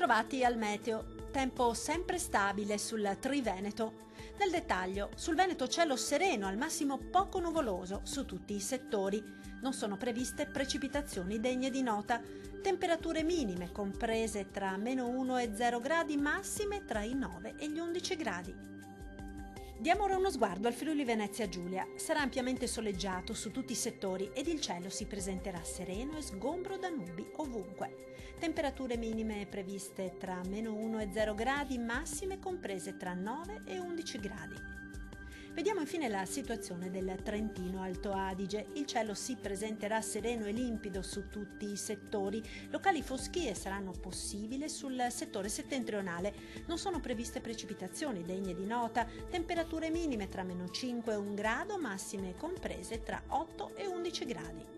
Bentrovati al meteo. Tempo sempre stabile sul Triveneto. Nel dettaglio, sul Veneto cielo sereno, al massimo poco nuvoloso su tutti i settori. Non sono previste precipitazioni degne di nota. Temperature minime comprese tra -1 e 0 gradi, massime tra i 9 e gli 11 gradi. Diamo ora uno sguardo al Friuli Venezia Giulia. Sarà ampiamente soleggiato su tutti i settori ed il cielo si presenterà sereno e sgombro da nubi ovunque. Temperature minime previste tra -1 e 0 gradi, massime comprese tra 9 e 11 gradi. Vediamo infine la situazione del Trentino Alto Adige. Il cielo si presenterà sereno e limpido su tutti i settori. Locali foschie saranno possibili sul settore settentrionale. Non sono previste precipitazioni degne di nota. Temperature minime tra -5 e 1 grado, massime comprese tra 8 e 11 gradi.